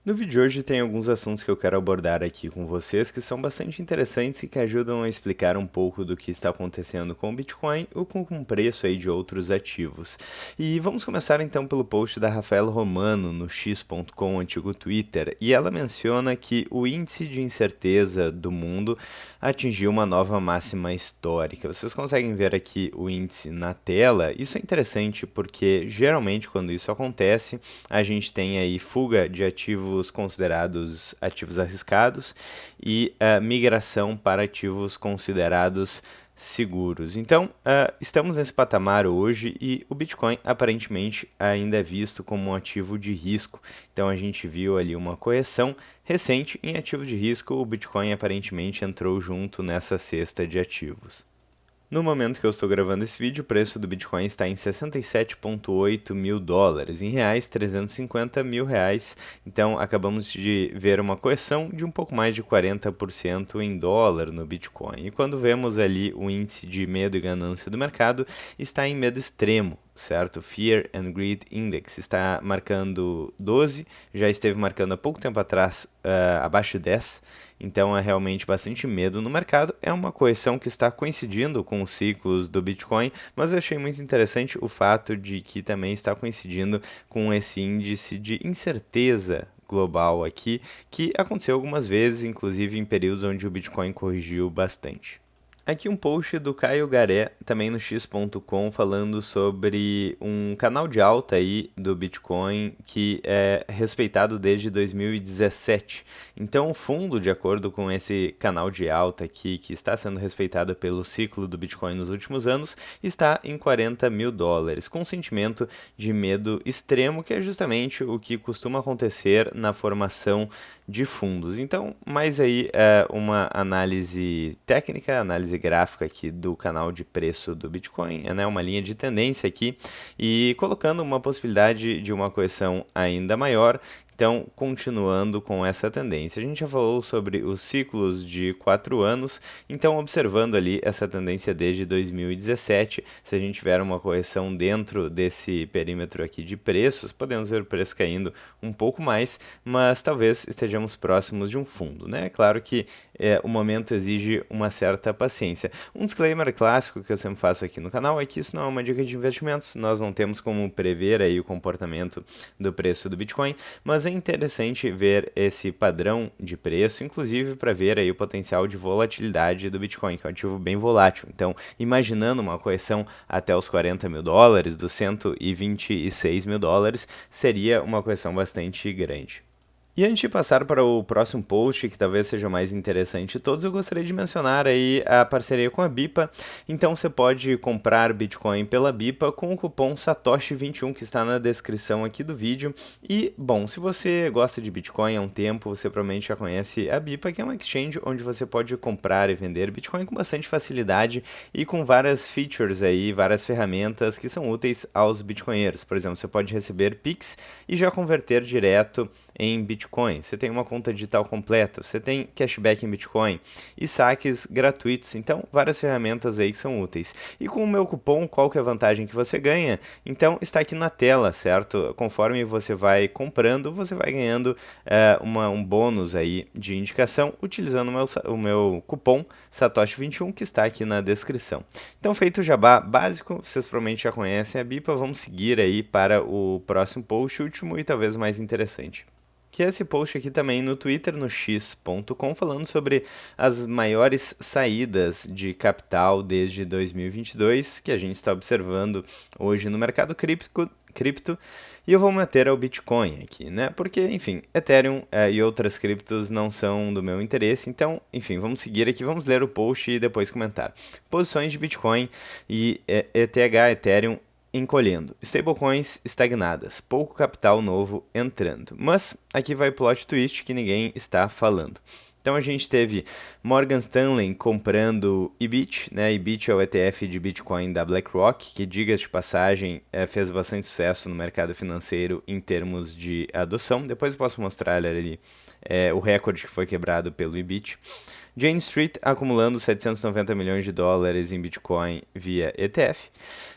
No vídeo de hoje tem alguns assuntos que eu quero abordar aqui com vocês que são bastante interessantes e que ajudam a explicar um pouco do que está acontecendo com o Bitcoin ou com o preço aí de outros ativos. E vamos começar então pelo post da Rafaela Romano no x.com, antigo Twitter, e ela menciona que o índice de incerteza do mundo atingiu uma nova máxima histórica. Vocês conseguem ver aqui o índice na tela? Isso é interessante porque geralmente quando isso acontece, a gente tem aí fuga de ativos considerados ativos arriscados e migração para ativos considerados seguros. Então, estamos nesse patamar hoje e o Bitcoin aparentemente ainda é visto como um ativo de risco. Então, a gente viu ali uma correção recente em ativo de risco, o Bitcoin aparentemente entrou junto nessa cesta de ativos. No momento que eu estou gravando esse vídeo, o preço do Bitcoin está em 67,8 mil dólares, em reais 350 mil reais. Então acabamos de ver uma correção de um pouco mais de 40% em dólar no Bitcoin. E quando vemos ali o índice de medo e ganância do mercado, está em medo extremo, certo? Fear and Greed Index está marcando 12, já esteve marcando há pouco tempo atrás abaixo de 10, então é realmente bastante medo no mercado. É uma correção que está coincidindo com os ciclos do Bitcoin, mas eu achei muito interessante o fato de que também está coincidindo com esse índice de incerteza global aqui, que aconteceu algumas vezes, inclusive em períodos onde o Bitcoin corrigiu bastante. Aqui um post do Caio Garé, também no x.com, falando sobre um canal de alta aí do Bitcoin que é respeitado desde 2017. Então o fundo, de acordo com esse canal de alta aqui, que está sendo respeitado pelo ciclo do Bitcoin nos últimos anos, está em 40 mil dólares, com um sentimento de medo extremo, que é justamente o que costuma acontecer na formação de fundos. Então, mais aí uma análise técnica, análise gráfica aqui do canal de preço do Bitcoin, né, uma linha de tendência aqui e colocando uma possibilidade de uma correção ainda maior. Então, continuando com essa tendência, a gente já falou sobre os ciclos de 4 anos, então observando ali essa tendência desde 2017, se a gente tiver uma correção dentro desse perímetro aqui de preços, podemos ver o preço caindo um pouco mais, mas talvez estejamos próximos de um fundo, né? Claro que o momento exige uma certa paciência. Um disclaimer clássico que eu sempre faço aqui no canal é que isso não é uma dica de investimentos, nós não temos como prever aí o comportamento do preço do Bitcoin, mas é interessante ver esse padrão de preço, inclusive para ver aí o potencial de volatilidade do Bitcoin, que é um ativo bem volátil. Então, imaginando uma correção até os 40 mil dólares, dos 126 mil dólares, seria uma correção bastante grande. E antes de passar para o próximo post, que talvez seja o mais interessante de todos, eu gostaria de mencionar aí a parceria com a Bipa. Então você pode comprar Bitcoin pela Bipa com o cupom Satoshi21, que está na descrição aqui do vídeo. E, bom, se você gosta de Bitcoin há um tempo, você provavelmente já conhece a Bipa, que é uma exchange onde você pode comprar e vender Bitcoin com bastante facilidade e com várias features aí, várias ferramentas que são úteis aos bitcoinheiros. Por exemplo, você pode receber Pix e já converter direto em Bitcoin. Você tem uma conta digital completa, você tem cashback em Bitcoin e saques gratuitos. Então, várias ferramentas aí que são úteis. E com o meu cupom, qual que é a vantagem que você ganha? Então, está aqui na tela, certo? Conforme você vai comprando, você vai ganhando um bônus aí de indicação utilizando o meu cupom Satoshi21, que está aqui na descrição. Então, feito o jabá básico, vocês provavelmente já conhecem a Bipa, vamos seguir aí para o próximo post, último e talvez mais interessante, que é esse post aqui também no Twitter, no x.com, falando sobre as maiores saídas de capital desde 2022, que a gente está observando hoje no mercado cripto, e eu vou meter ao Bitcoin aqui, né? Porque, enfim, Ethereum e outras criptos não são do meu interesse, então, enfim, vamos seguir aqui, vamos ler o post e depois comentar. Posições de Bitcoin e ETH, Ethereum, encolhendo, stablecoins estagnadas, pouco capital novo entrando. Mas aqui vai o plot twist que ninguém está falando. Então a gente teve Morgan Stanley comprando IBIT, né? IBIT é o ETF de Bitcoin da BlackRock, que, diga-se de passagem, fez bastante sucesso no mercado financeiro em termos de adoção. Depois eu posso mostrar ali o recorde que foi quebrado pelo IBIT. Jane Street acumulando 790 milhões de dólares em Bitcoin via ETF,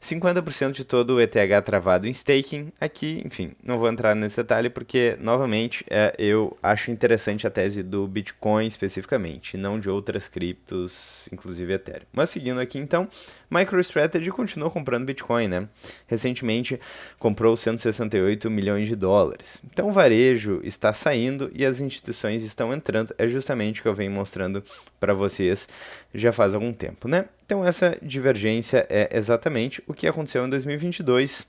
50% de todo o ETH travado em staking. Aqui, enfim, não vou entrar nesse detalhe porque, novamente, eu acho interessante a tese do Bitcoin especificamente, não de outras criptos, inclusive Ethereum. Mas seguindo aqui então, MicroStrategy continuou comprando Bitcoin, né? Recentemente comprou 168 milhões de dólares. Então o varejo está saindo e as instituições estão entrando. É justamente o que eu venho mostrando para vocês já faz algum tempo, né? Então essa divergência é exatamente o que aconteceu em 2022,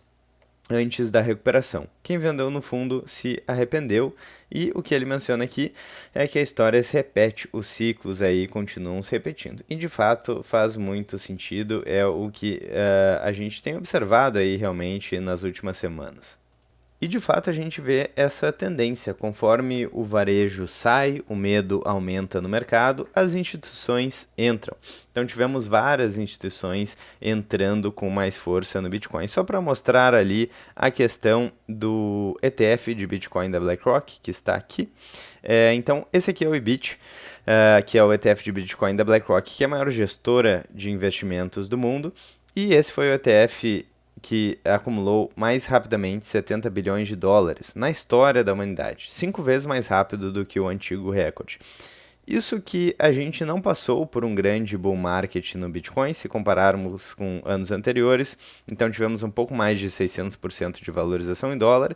antes da recuperação. Quem vendeu no fundo se arrependeu, e o que ele menciona aqui é que a história se repete, os ciclos aí continuam se repetindo. E de fato faz muito sentido, é o que a gente tem observado aí realmente nas últimas semanas. E de fato a gente vê essa tendência, conforme o varejo sai, o medo aumenta no mercado, as instituições entram. Então tivemos várias instituições entrando com mais força no Bitcoin. Só para mostrar ali a questão do ETF de Bitcoin da BlackRock, que está aqui. Então esse aqui é o IBIT, que é o ETF de Bitcoin da BlackRock, que é a maior gestora de investimentos do mundo. E esse foi o ETF que acumulou mais rapidamente 70 bilhões de dólares na história da humanidade, 5 vezes mais rápido do que o antigo recorde. Isso que a gente não passou por um grande bull market no Bitcoin, se compararmos com anos anteriores, então tivemos um pouco mais de 600% de valorização em dólar.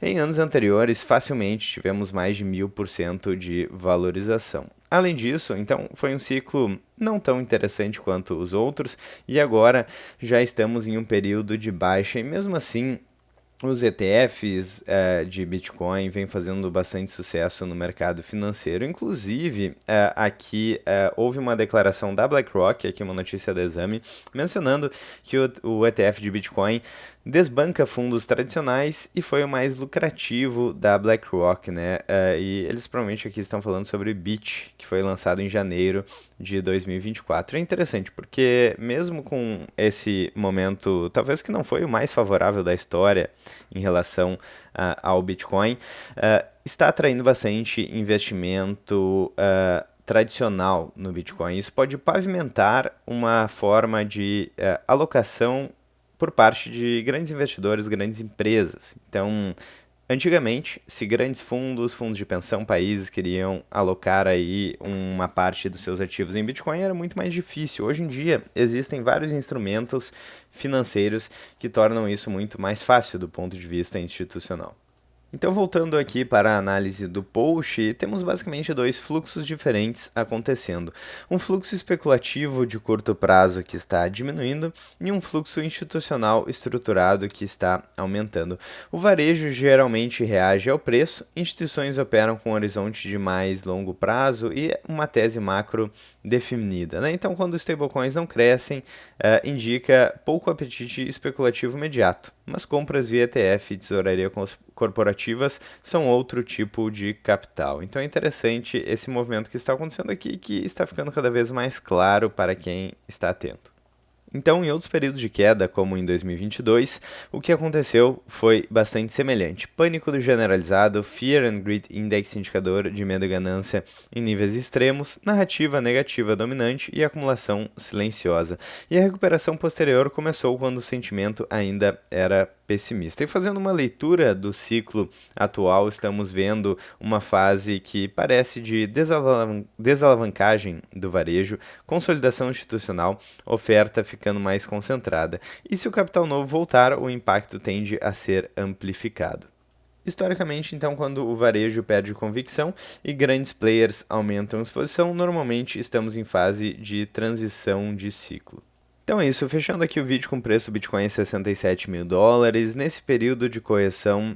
Em anos anteriores, facilmente tivemos mais de 1000% de valorização. Além disso, então, foi um ciclo não tão interessante quanto os outros, e agora já estamos em um período de baixa, e mesmo assim os ETFs de Bitcoin vêm fazendo bastante sucesso no mercado financeiro. Inclusive, aqui houve uma declaração da BlackRock, aqui uma notícia da Exame, mencionando que o ETF de Bitcoin desbanca fundos tradicionais e foi o mais lucrativo da BlackRock, né? E eles provavelmente aqui estão falando sobre o BIT, que foi lançado em janeiro de 2024. É interessante, porque mesmo com esse momento, talvez que não foi o mais favorável da história em relação ao Bitcoin, está atraindo bastante investimento tradicional no Bitcoin. Isso pode pavimentar uma forma de alocação por parte de grandes investidores, grandes empresas. Então, antigamente, se grandes fundos de pensão, países queriam alocar aí uma parte dos seus ativos em Bitcoin, era muito mais difícil. Hoje em dia, existem vários instrumentos financeiros que tornam isso muito mais fácil do ponto de vista institucional. Então, voltando aqui para a análise do post, temos basicamente dois fluxos diferentes acontecendo. Um fluxo especulativo de curto prazo que está diminuindo e um fluxo institucional estruturado que está aumentando. O varejo geralmente reage ao preço, instituições operam com um horizonte de mais longo prazo e uma tese macro definida, né? Então, quando os stablecoins não crescem, indica pouco apetite especulativo imediato, mas compras via ETF e tesouraria corporativas são outro tipo de capital. Então é interessante esse movimento que está acontecendo aqui, que está ficando cada vez mais claro para quem está atento. Então, em outros períodos de queda, como em 2022, o que aconteceu foi bastante semelhante. Pânico generalizado, Fear and Greed Index, indicador de medo e ganância em níveis extremos, narrativa negativa dominante e acumulação silenciosa. E a recuperação posterior começou quando o sentimento ainda era pessimista. E fazendo uma leitura do ciclo atual, estamos vendo uma fase que parece de desalavancagem do varejo, consolidação institucional, oferta ficando mais concentrada. E se o capital novo voltar, o impacto tende a ser amplificado. Historicamente, então, quando o varejo perde convicção e grandes players aumentam exposição, normalmente estamos em fase de transição de ciclo. Então é isso, fechando aqui o vídeo com o preço do Bitcoin em 67 mil dólares. Nesse período de correção,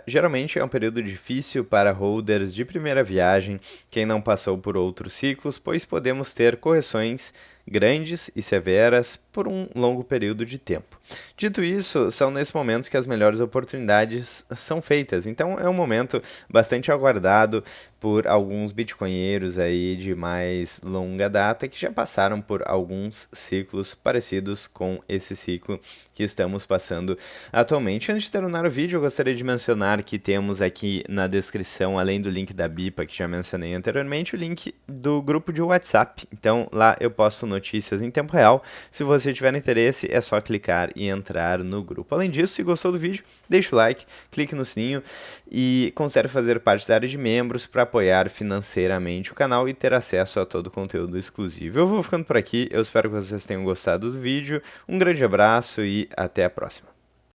geralmente é um período difícil para holders de primeira viagem, quem não passou por outros ciclos, pois podemos ter correções grandes e severas por um longo período de tempo. Dito isso, são nesses momentos que as melhores oportunidades são feitas. Então é um momento bastante aguardado por alguns bitcoinheiros aí de mais longa data que já passaram por alguns ciclos parecidos com esse ciclo que estamos passando atualmente. Antes de terminar o vídeo, eu gostaria de mencionar que temos aqui na descrição, além do link da BIPA que já mencionei anteriormente, o link do grupo de WhatsApp. Então lá eu posto notícias em tempo real. Se você tiver interesse, é só clicar e entrar no grupo. Além disso, se gostou do vídeo, deixa o like, clique no sininho e considere fazer parte da área de membros para apoiar financeiramente o canal e ter acesso a todo o conteúdo exclusivo. Eu vou ficando por aqui, eu espero que vocês tenham gostado do vídeo. Um grande abraço e até a próxima.